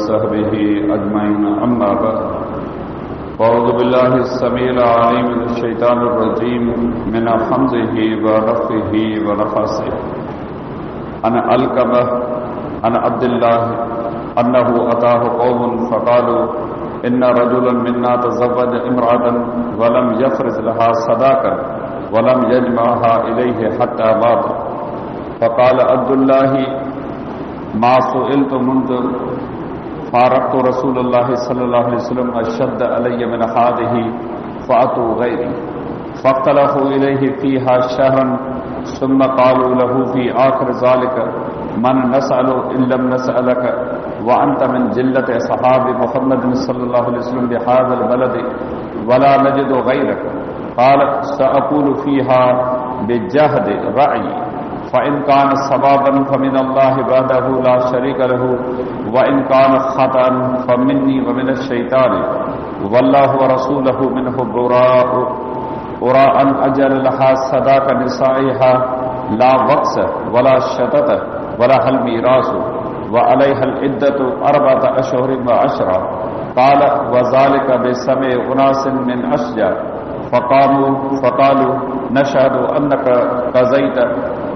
وصحبه أجمعين أما بعد أعوذ بالله السميع العليم من الشيطان الرجيم من حمزه ونفخه ونفثه عن علقمة عن عبد الله أنه أتاه قوم فقالوا إن رجلا منا تزوج امرأة ولم يفرض لها صداقا ولم يجمعها إليه حتى مات فقال عبد الله ما سئلت منذ فارقت رسول الله صلى الله عليه وسلم أشد علي من هذه فأتوا غيري فاختلفوا إليه فيها شهرا ثم قالوا له في آخر ذلك من نسأل إن لم نسألك وأنت من جلة صحاب محمد صلى الله عليه وسلم بهذا البلد ولا نجد غيرك قال سأقول فيها بجهد رأيي فإن كان صوابا فمن الله وحده لا شريك له وإن كان خطأ فمني ومن الشيطان والله ورسوله منه براء أرى أن أجل لها صداق نسائها لا وقس ولا شتت ولا هل ميراث وعليها العدة 4 أشهر وعشرة قال وذلك بسمع أناس من أشجار فقالوا نشهد أنك قضيت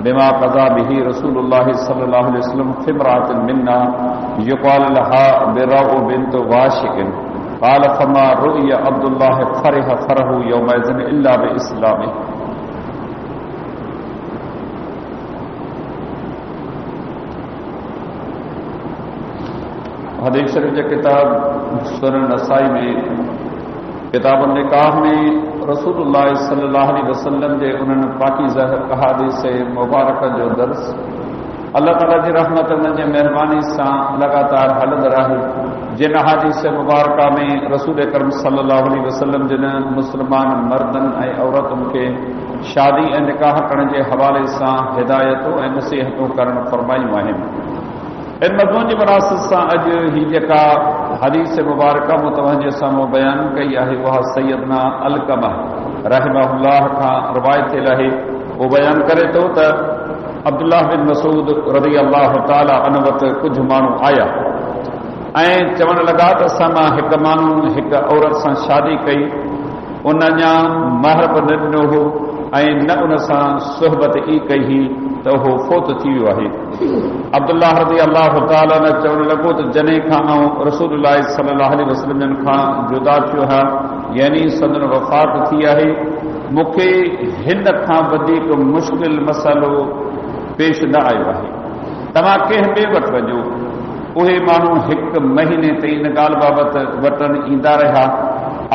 بما قضى به رسول الله صلى الله عليه وسلم في امرأة منا يقال لها براء بنت واشق قال فما رؤي عبد الله فرح فره يومئذ إلا بإسلامه. हदीस शरीफ की किताब सुनन नसाई में किताब निकाह में रसूलुल्लाह सल्लल्लाहु अलैहि वसल्लम जे उन्हनि पाकीज़ा अहादीस मुबारक जो दर्स अल्लाह ताला जी रहमत उन जे मेहरबानी सां लगातार हलंदड़ आहे। जिन अहादीस मुबारक में रसूल अकरम सल्लल्लाहु अलैहि वसल्लम जिन मुस्लमान मर्दनि ऐं औरतुनि खे शादी ऐं निकाह करण जे हवाले सां हिदायतूं ऐं नसीहतूं करणु फरमायूं आहिनि। इन मज़मून जी मुनासिबत सां अॼु ही जेका हदीस मुबारक मुतवजह सां बयान कई आहे उहा सैयदना अलकमा रहमहुल्लाह खां रिवायत थियल आहे। वो बयान करे थो त अब्दुल्लाह बिन मसूद रज़ी अल्लाह ताला अन्हु वटि कुझु माण्हू आया ऐं चवण लॻा त असां मां हिकु माण्हू हिकु औरत सां शादी कई, उन अञा महर बि न ॾिनो हो ऐं न उन सां सुहबत ई कई हुई त उहो फोत थी वियो आहे। अब्दुल्लाह रज़ी अल्लाह ताला न चवणु लॻो त जॾहिं खां आउं रसूलुल्लाह सल्लल्लाहु अलैहि वसल्लम खां जुदा थियो आहियां यानी संदन वफ़ात थी आहे, मूंखे हिन खां वधीक मुश्किल मसइलो पेश न आयो आहे। तव्हां कंहिं ॿिए वटि वञो। उहे माण्हू 1 महीने ताईं इन ॻाल्हि बाबति वटनि ईंदा रहिया।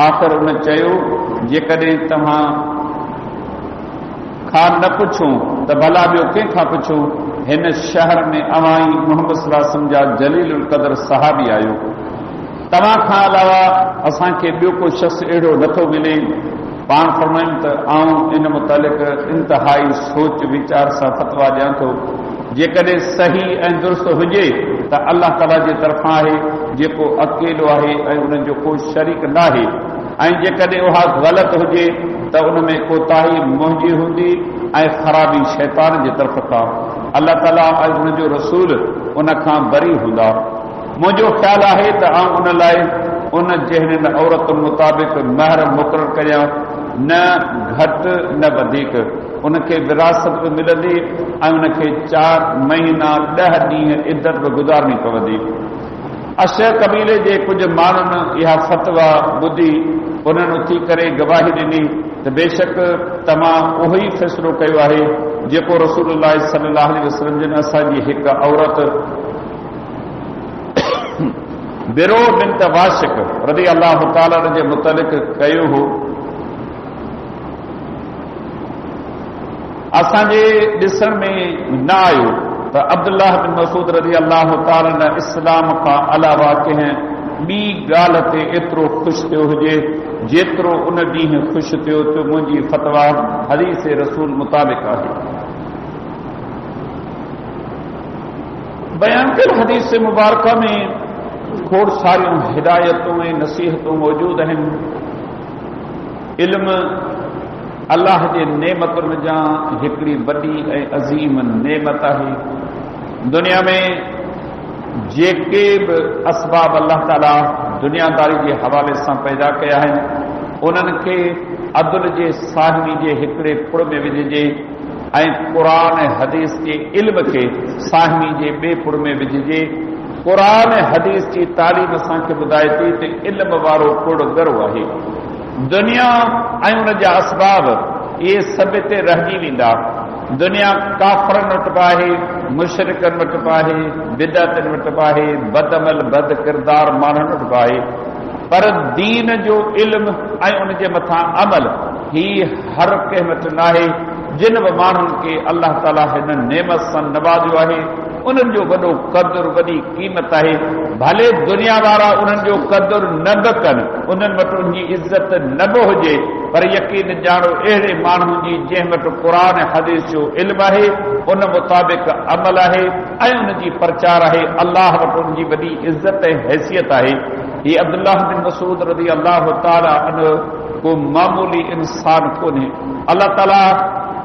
आख़िर उन चयो जेकॾहिं तव्हां खां न पुछूं त भला ॿियो कंहिंखां पुछूं, हिन शहर में अवां ई मोहम्मद सल्लल्लाहु अलैहि वसल्लम जा जलील क़दर सहाबी आहियो। तव्हां खां अलावा असांखे ॿियो को शख़्स अहिड़ो नथो मिले। पाण फरमायूं त आऊं इन मुतालिक़ इंतिहाई सोच वीचार सां फतवा ॾियां थो। जेकॾहिं सही ऐं दुरुस्त हुजे त अल्लाह ताला जे तरफ़ां आहे जेको अकेलो आहे ऐं उन जो को शरीक न आहे, ऐं जेकॾहिं उहा ग़लति हुजे त उन में कोताही मुंहिंजी हूंदी ऐं ख़राबी शैतान जे तरफ़ खां। अल्लाह ताला ऐं उन जो रसूल उन खां बरी हूंदा। मुंहिंजो ख़्यालु आहे त आउं उन लाइ उन जहिड़नि औरतुनि मुताबिक़ महर मुक़ररु करियां, न घटि न वधीक। उनखे विरासत बि मिलंदी ऐं उनखे 4 महीना 10 ॾींहं इद्दत बि गुज़ारणी पवंदी। अशर कबीले जे कुझु माण्हुनि इहा फतवा ॿुधी उन्हनि उथी करे गवाही ॾिनी त बेशक तव्हां उहो ई फ़ैसिलो कयो आहे जेको रसूलुल्लाह सल्लल्लाहु अलैहि वसल्लम जिन असांजी हिकु औरत बिरो बिनत वाशिक रज़ी अल्लाह ताला जे मुतलिक़ कयो हो। असांजे ॾिसण में न आयो त अब्दुल्लाह बिन मसूद रज़ी अल्लाह ताला न इस्लाम खां अलावा कंहिं ॿी ॻाल्हि ते एतिरो ख़ुशि थियो हुजे जेतिरो उन ॾींहुं ख़ुशि थियो त मुंहिंजी फतवा हदीस रसूल मुताबिक़ आहे। बयान कयल हदीस मुबारक में खोड़ सारियूं हिदायतूं ऐं नसीहतूं मौजूद आहिनि। इल्म अल्लाह जे नेमतुनि जा हिकिड़ी वॾी ऐं अज़ीम नेमत आहे। दुनिया में जेके बि असबाब अल्लाह ताला दुनियादारी जे हवाले सां पैदा कया आहिनि उन्हनि खे अदल जे साहिनी जे हिकिड़े पुड़ में विझिजे ऐं क़ुरान हदीस जे इल्म खे साहिनी जे ॿिए पुड़ में विझिजे। क़ुरान हदीस जी तालीम असांखे ॿुधाए थी त इल्म वारो पुड़ घणो आहे। दुनिया ऐं उन जा असबाब इहे सभु हिते रहिजी वेंदा। दुनिया काफ़रनि वटि बि आहे, मुशरिकनि वटि बि आहे, बिदअतनि वटि बि आहे, बदअमल बद किरदार माण्हुनि वटि बि आहे। पर दीन जो इल्म ऐं उन जे मथां अमल ही हर कंहिं वटि न आहे। जिन बि माण्हुनि खे अल्लाह ताला हिन नेमत सां नवाज़ियो आहे उन्हनि जो वॾो क़दुरु वॾी क़ीमत आहे। भले दुनिया वारा उन्हनि जो क़दुरु न बि कनि, उन्हनि वटि उनजी इज़त न बि हुजे, पर यकीन ॼाणो अहिड़े माण्हुनि जी जंहिं वटि क़ुरान हदीस जो इल्म आहे उन मुताबिक़ अमल आहे ऐं उनजी प्रचार आहे, अल्लाह वटि उनजी वॾी इज़त ऐं हैसियत आहे। हीअ अब्दुल्लाह बिन मसूद रज़ी अल्लाह ताला अन्हु को मामूली इंसान कोन्हे। अल्लाह ताला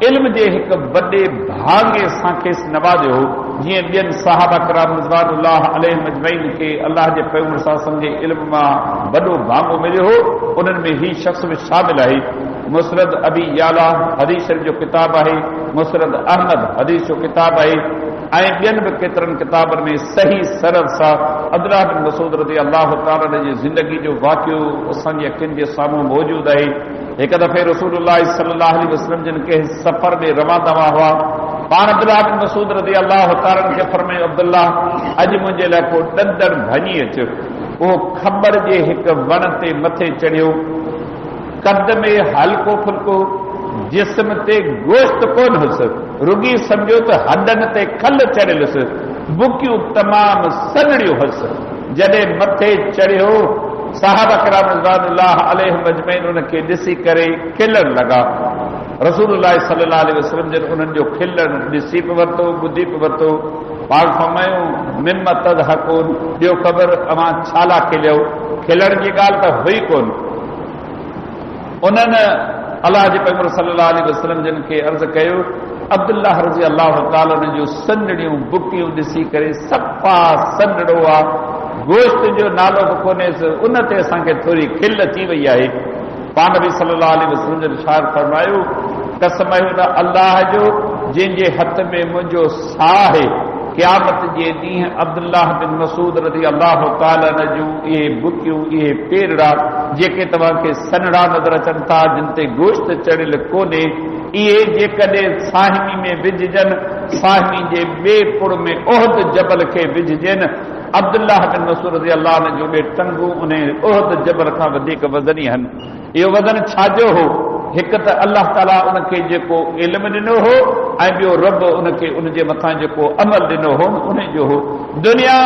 इल्म जे हिकु वॾे भाङे सां खेसि नवाज़ियो जीअं ॿियनि सहाबा किराम रिज़वानुल्लाह अलैहिम अजमईन खे अल्लाह जे पैगंबर सल्लल्लाहु अलैहि वसल्लम जे इल्म मां वॾो भाङो मिलियो हो। उन्हनि में ही शख़्स बि शामिल आहे। मुस्नद अबी याला हदीस शरीफ़ जो किताब आहे, मुस्नद अहमद हदीस जो किताब आहे ऐं ॿियनि बि केतिरनि किताबनि में सही सरल सां अब्दुल्लाह बिन मसूद रज़ी अल्लाह ताला जी ज़िंदगी जो वाक़ियो असांजी अखियुनि जे साम्हूं मौजूदु आहे। हिकु दफ़े रसूलुल्लाह सल्लल्लाहु अलैहि वसल्लम जिन के सफ़र में रवा दवा हुआ, पाण अब्दुल्लाह बिन मसूद रज़ी अल्लाह ताला खे फरमायो, अब्दुल्लाह अॼु मुंहिंजे लाइ को ॾंदड़ भञी अचु। उहो ख़बर जे हिकु वण ते मथे चढ़ियो, कद में हल्को फुल्को, जिस्म ते गोश्त कोन हुअसि, रुगी सम्झो त हॾनि ते खल चढ़ियल हुअसि, बुकियूं तमामु सनड़ियूं हुअसि। जॾहिं मथे चढ़ियो सहाबा किराम रिज़वानुल्लाह अलैहिम अजमईन उनखे ॾिसी करे खिलण लॻा। रसूलुल्लाह सल्लल्लाहु अलैहि वसल्लम जन उन्हनि जो खिलण ॾिसी बि वरितो, ॿुधी बि वरितो। पाण फरमायो मिम्मा तदहकून, ॿियो ख़बर अवां छाला खिलियो? खिलण जी ॻाल्हि त हुई कोन। उन्हनि अलाह जे पैगंबर सल्लल्लाहु अलैहि वसल्लम जिन खे अर्ज़ कयो, अब्दुल्लाह रज़ी अल्लाह ताला जूं सनड़ियूं बुकियूं ॾिसी करे सफ़ा सनड़ो आहे, गोश्त जो नालो बि कोन्हेसि, उन ते असांखे थोरी खिल अची वई आहे। पाण नबी सल्लल्लाहु अलैहि वसल्लम जो इरशाद फरमायो, कसम आहे उन अल्लाह जो जंहिंजे हथ में मुंहिंजो साह आहे, क़यामत जे ॾींहुं अब्दुल्लाह बिन मसूद रज़ी अल्लाह ताला जूं इहे बुकियूं, इहे पेरड़ा जेके तव्हांखे सनड़ा नज़र अचनि था, जिन ते गोश्त चढ़ियल कोन्हे, इहे जेकॾहिं साहिनी में विझजनि, साहिनी जे ॿिए पुड़ में उहद जबल खे विझजनि, अब्दुल्लाह बिन मसूद रज़ी अल्लाह जूं ॿिए टंगूं उन उहद जबल खां वधीक वज़नी आहिनि। इहो वज़न छाजो हो? हिकु त अल्लाह ताला उनखे जेको इल्म ॾिनो हो ऐं ॿियो रब उनखे उनजे मथां जेको अमल ॾिनो हो उन जो हो। दुनिया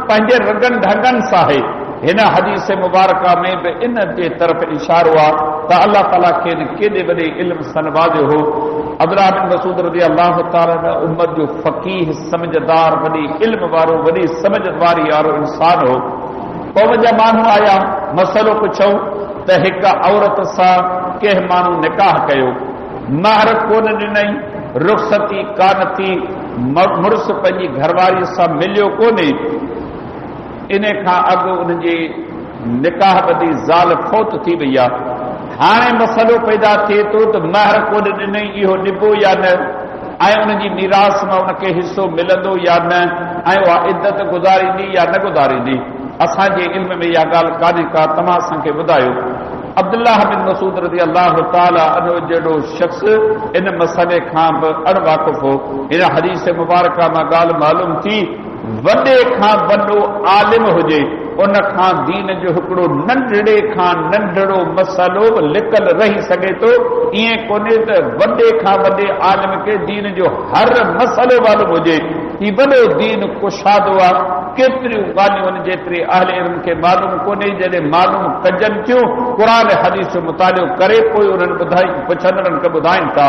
पंहिंजे रगनि ढंगनि सां आहे। हिन हदीस मुबारका में बि इन जे तरफ़ इशारो आहे त अल्लाह ताला खे केॾे वॾे इल्म सां नवाज़ियो हो। अब्दुल्लाह बिन मसूद रज़ी अल्लाह ताला उम्मत जो फ़क़ीह, समझदार, वॾी इल्म वारो, वॾी समझ वारी वारो इंसान हो। क़ौम जा माण्हू आया, मसइलो पुछो त हिकु औरत सां कंहिं माण्हू निकाह कयो, महर कोन ॾिनई, रुख़सती कान थी, मुड़ुस पंहिंजी घरवारीअ सां मिलियो कोन्हे, इन खां अॻु उनजे निकाह बदी ज़ाल फौत थी वई आहे। हाणे मसइलो पैदा थिए थो त महर कोन ॾिनई, इहो ॾिबो या न, ऐं उनजी मीरास मां उनखे हिसो मिलंदो या न, ऐं उहा इद्दत गुज़ारींदी या न गुज़ारींदी। असांजे इल्म में इहा ॻाल्हि कान्हे का, तव्हां असांखे ॿुधायो। अब्दुल्लाह बिन मसूद रज़ी अल्लाह ताला अन्हु जहिड़ो शख़्स इन मसइले खां बि अणवाक़ुफ़ हो। हिन हदीस मुबारका मां ॻाल्हि मालूम थी, वॾे खां वॾो आलिम हुजे, उन खां दीन जो हिकिड़ो नंढड़े खां नंढड़ो मसइलो बि लिकल रही सघे थो। ईअं कोन्हे त वॾे खां वॾे आलिम खे दीन जो हर मसइलो मालूम हुजे। ही वॾो दीन कुशादो आहे। केतिरियूं ॻाल्हियूं आहिनि जेतिरी अहले इल्म खे मालूम कोन्हे, जॾहिं मालूम कजनि थियूं क़ुरान हदीस जो मुतालियो करे पोइ उन्हनि पुछंदड़नि खे ॿुधाइनि था।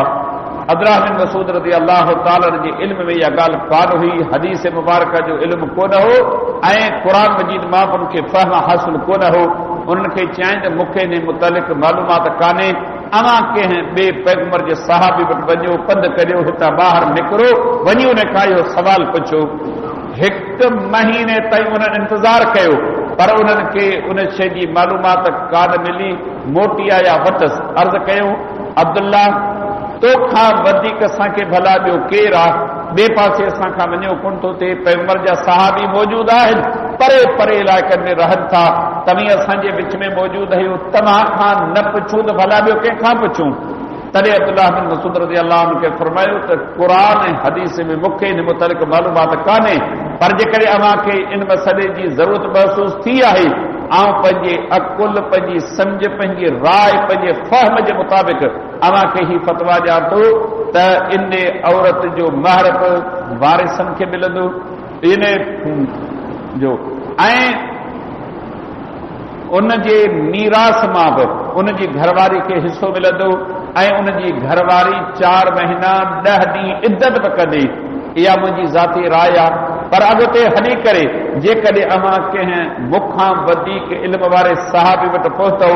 अब्दुल्लाह बिन मसूद रज़ी अल्लाह ताला जे इल्म में इहा ॻाल्हि कान हुई, हदीस मुबारका जो इल्म कोन हो ऐं क़ुरान मजीद मां बि उनखे फ़हम हासिल कोन हो। उन्हनि खे चयाईं त मूंखे इन मुतालिक़ मालूमात कान्हे, अवां कंहिं ॿिए पैगंबर जे सहाबी वटि वञो, पंधु करियो, हितां ॿाहिरि निकिरो, वञी उन खां इहो सवाल पुछो। हिकु महीने ताईं उन्हनि इंतज़ार कयो पर उन्हनि खे उन शइ जी मालूमात कान मिली। मोटी आया वटसि, अर्ज़ कयूं अब्दुल्ला तोखां वधीक असांखे भला ॿियो केरु आहे? ॿिए पासे असां खां वञो कोन थो थिए, पैगंबर जा सहाबी मौजूद आहिनि, परे परे इलाइक़नि में रहनि था, तव्हीं असांजे विच में मौजूद आहियो, तव्हां खां न पुछूं त भला ॿियो कंहिंखां पुछूं? तॾहिं अब्दुल्लाह बिन मसूद रज़ी अल्लाह अन्हु खे फरमायो त क़ुरान ऐं हदीस में मूंखे इन मुतलिक़ मालूमात कान्हे, पर जेकॾहिं अव्हां खे इन मसइले जी ज़रूरत महसूस थी आहे, आउं पंहिंजे अकुल, पंहिंजी सम्झ, पंहिंजी राय, पंहिंजे फ़हम जे मुताबिक़ अव्हां खे ही फतवा ॾियां थो त इन औरत जो महर वारिसनि खे मिलंदो, इन जो ऐं उन जे मीरास मां बि उन जी घरवारी खे हिसो मिलंदो ऐं उन जी घरवारी 4 महीना 10 ॾींहं इद्दत बि कंदी। इहा मुंहिंजी ज़ाती राय आहे, पर अॻिते हली करे जेकॾहिं अव्हां कंहिं मूंखां वधीक इल्म वारे सहाबी वटि पहुतो,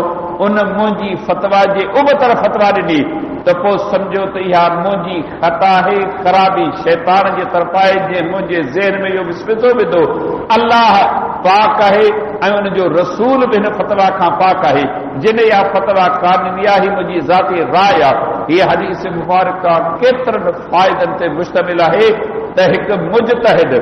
उन मुंहिंजी फतवा जे उबतर फतवा ॾिनी त पोइ सम्झो त इहा मुंहिंजी ख़ता आहे, ख़राबी शैतान जे तरफ़ आहे, जंहिं मुंहिंजे ज़हन में इहो विस्वितो विधो अल्लाह पाक आहे ऐं उन जो रसूल बि हिन फतवा खां पाक आहे। जिन इहा फतवा कान ॾिनी आहे, ही मुंहिंजी ज़ाती राय आहे। हीअ हदीस मुबारका केतिरनि फ़ाइदनि ते मुश्तमिल आहे त हिकु मुजतहिद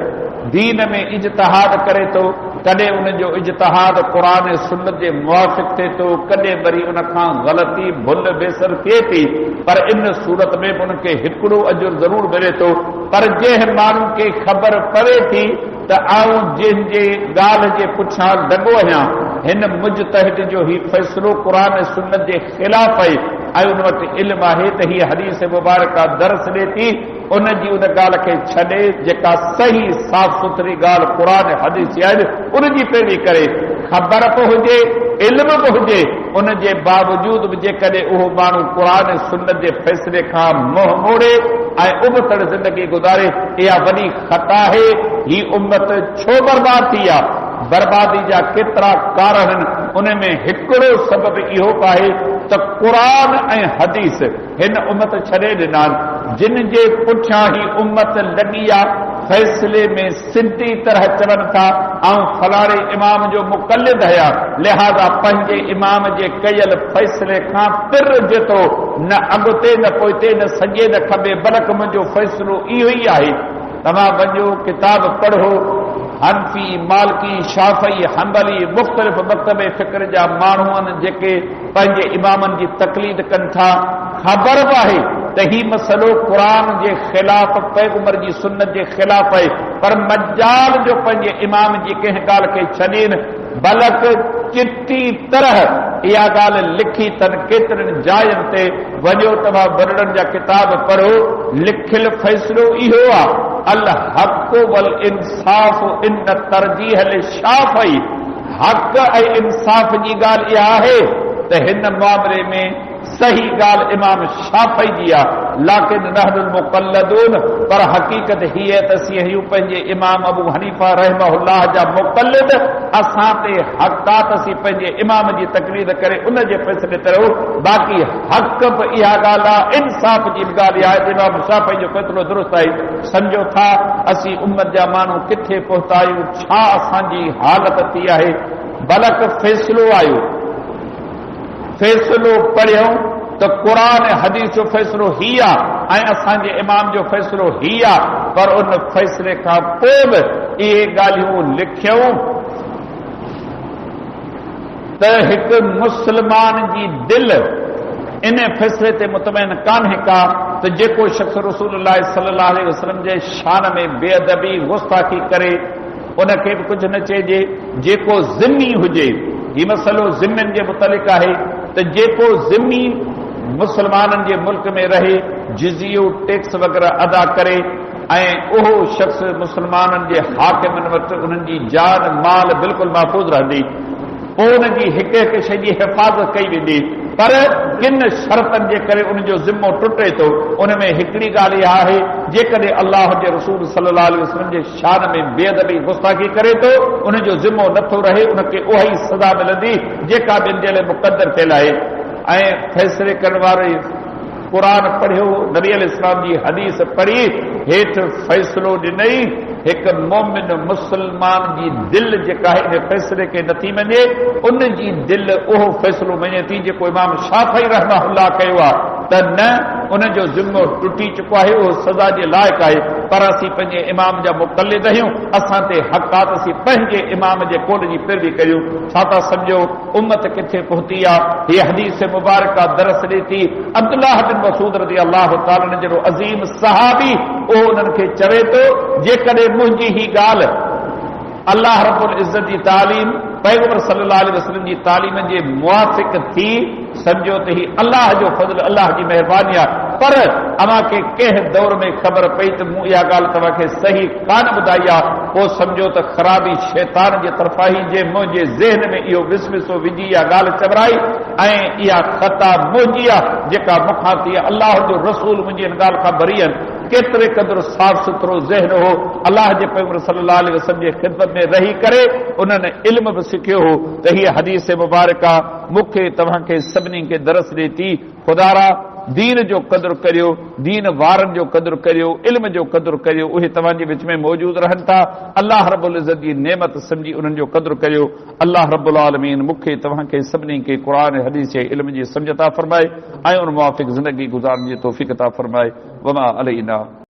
दीन में इज्तिहाद करे थो, कॾहिं उन जो इज्तिहाद क़ुरान ऐं सुन्नत जे मुवाफ़िक़ थिए थो, कॾहिं वरी उन खां ग़लती भुल बेसर थिए थी, पर इन सूरत में बि उनखे हिकिड़ो अजुर ज़रूरु मिले थो। पर जंहिं माण्हू खे ख़बर पवे थी त आऊं जंहिंजे ॻाल्हि जे पुठियां लॻो आहियां, हिन मुजतहिद जो ही फ़ैसिलो क़ुरान ऐं सुन्नत जे ख़िलाफ़ आहे ऐं उन वटि इल्म आहे त हीअ हदीस मुबारका दर्स ॾिए थी, उन जी उन ॻाल्हि खे छॾे जेका सही साफ़ सुथरी ॻाल्हि क़ुरान ऐं हदीस आहे उन जी पैरवी करे। ख़बर बि हुजे, इल्म बि हुजे, उन जे बावजूद बि जेकॾहिं उहो माण्हू क़ुरान ऐं सुन्नत जे फ़ैसिले खां मुंहुं मोड़े ऐं उबतड़ ज़िंदगी गुज़ारे, इहा वॾी ख़ता आहे। ही उम्मत छो बर्बाद थी आहे? बर्बादी जा केतिरा कारण आहिनि, उन में हिकिड़ो सबबु इहो आहे त क़ुरान ऐं हदीस हिन उम्मत छॾे ॾिना आहिनि, जिन जे पुठियां ही उम्मत लॻी आहे, फ़ैसिले में सिधी तरह चवनि था ऐं फलाणे इमाम जो मुक़लिद आहियां, लिहाज़ा पंहिंजे इमाम जे कयल फ़ैसिले खां तिर जेतिरो न अॻिते न पोइते न सॼे न खॿे, बल्कि मुंहिंजो फ़ैसिलो इहो ई आहे। तव्हां वञो किताब पढ़ो, हनफी, मालिकी, शाफ़ी, हंबली, मुख़्तलिफ़ मकतब फ़िक्र जा माण्हू आहिनि जेके पंहिंजे इमामनि जी तक़लीद कनि था। ख़बर बि आहे त ही मसइलो क़ुरान जे ख़िलाफ़, पैगंबर जी सुन्नत जे ख़िलाफ़ आहे, पर मजाल जो पंहिंजे इमाम जी कंहिं ॻाल्हि खे छॾीनि, बल्कि चिटी तरह इहा ॻाल्हि लिखी अथनि केतिरनि जायुनि ते। वञो तव्हां वॾड़नि जा किताब पढ़ो, लिखियलु फ़ैसिलो इहो आहे, अल हक़ वल इंसाफ़ इन तरजीह लिशाफ़ई, हक़ ऐं इंसाफ़ जी ॻाल्हि इहा आहे त हिन मामले में सही ॻाल्हि इमाम शाफ़ी जी आहे, लाकिन नहनुल मुक़ल्लदून, पर हक़ीक़त हीअ त असीं पंहिंजे इमाम अबू हनीफ़ा रहमहुल्लाह जा मुक़ल्लिद, असां ते हक़ात असीं पंहिंजे इमाम जी तक़लीद करे उन जे फ़ैसिले ते रहो। बाक़ी हक़ बि इहा ॻाल्हि आहे, इंसाफ़ जी बि ॻाल्हि आहे, इमाम शाफ़ी जो फ़ैसिलो दुरुस्त आहे। सम्झो था असीं उम्मत जा माण्हू किथे पहुता आहियूं, छा असांजी हालत थी आहे। बल्कि फ़ैसिलो आयो, फ़ैसिलो पढ़ियो त क़ुरान ऐं हदीस जो फ़ैसिलो ही आहे ऐं असांजे इमाम जो फ़ैसिलो ही आहे, पर उन फ़ैसिले खां पोइ बि इहे ॻाल्हियूं लिखियूं त हिकु मुस्लमान जी दिलि इन फ़ैसिले ते मुतमइन कान्हे का त जेको शख़्स रसूलुल्लाह सल्लल्लाहु अलैहि वसल्लम जे शान में बेअदबी गुस्ताखी करे उनखे बि कुझु न चइजे। जेको ज़िम्मी हुजे, ही मसइलो ज़िम्मियुनि जे मुतलिक़ आहे त जेको ज़िम्मी मुस्लमाननि जे मुल्क में रहे, जिज़ियो टैक्स वग़ैरह अदा करे ऐं उहो शख़्स मुस्लमाननि जे हाकिमनि वटि उन्हनि जी जान माल बिल्कुलु महफ़ूज़ रहंदी, पोइ उनजी हिकु हिकु शइ जी हिफ़ाज़त कई वेंदी। पर किन शर्तनि जे करे उनजो ज़िम्मो टुटे थो, उन में हिकिड़ी ॻाल्हि इहा आहे, जेकॾहिं अल्लाह जे रसूल सल्लल्लाहु अलैहि वसल्लम जे शान में बेअदबी गुस्ताखी करे थो, उनजो ज़िम्मो नथो रहे, उनखे उहा ई सज़ा मिलंदी जेका ॿिनि जे लाइ मुक़दर थियल आहे। ऐं फ़ैसिले करण वारे क़ुरान पढ़ियो, नबी अलैहि सलाम जी हदीस पढ़ी, हेठि फ़ैसिलो ॾिनई त हिक मोमिन मुस्लमान जी दिल जेका है इन फ़ैसिले खे नथी मञे, उन जी दिल उहो फ़ैसिलो मञे थी जेको इमाम शाफ़ी रहमहुल्लाह कयो आहे त न, उन जो ज़िम्मो टुटी चुको आहे, उहो सज़ा जे लाइक़ु आहे। पर असीं पंहिंजे इमाम जा मुक़लिद आहियूं, असां ते हक़ आहे त असीं पंहिंजे इमाम जे कौल जी पैरवी करियूं। छा था सम्झो उम्मत किथे पहुती आहे? हीअ हदीस मुबारका दरस ॾे थी अब्दुल्लाह बिन मसूद रज़ी अल्लाह ताला जहिड़ो अज़ीम सहाबी, उहो उन्हनि खे चवे थो जेकॾहिं मुंहिंजी ही ॻाल्हि अल्लाह रब्बुल इज़्ज़त जी तालीम, पैगंबर सल्लल्लाहु अलैहि वसल्लम जी तालीम जे मुवाफ़िक़ थी, सम्झो त ही अल्लाह जो फज़ल, अल्लाह जी महिरबानी आहे। पर अव्हां खे कंहिं दौर में ख़बर पई त मूं इहा ॻाल्हि तव्हांखे सही कान ॿुधाई आहे, पोइ सम्झो त ख़राबी शैतान जे तरफ़ां ई जे मुंहिंजे ज़हन में इहो विसविसो विझी इहा ॻाल्हि चवराई, ऐं इहा ख़ता मुंहिंजी आहे जेका मूंखां थी। अल्लाह जो रसूल मुंहिंजी इन ॻाल्हि खां बरी आहिनि। केतिरे क़दुरु साफ़ सुथरो ज़हन हो, अल्लाह जे पैगंबर सल्लल्लाहु अलैहि वसल्लम जे ख़िदमत में रही करे उन्हनि इल्म बि सिखियो हो। त हीअ हदीस मुबारका मूंखे तव्हांखे सभिनी खे दरस ॾे थी, ख़ुदारा दीन जो क़दुरु करियो, दीन वारनि जो क़दुरु करियो, इल्म जो क़दुरु करियो, उहे तव्हांजे विच में मौजूदु रहनि था। अल्लाह रब्बुल इज़्ज़त जी नेमत सम्झी उन्हनि जो क़दुरु करियो। अल्लाह रब्बुल आलमीन मूंखे तव्हांखे सभिनी खे क़ुरान हदीस जे इल्म जी सम्झ अता फ़रमाए ऐं उन मुवाफ़िक़ ज़िंदगी गुज़ारण जी तौफ़ीक़ अता फ़रमाए। वमा अलैना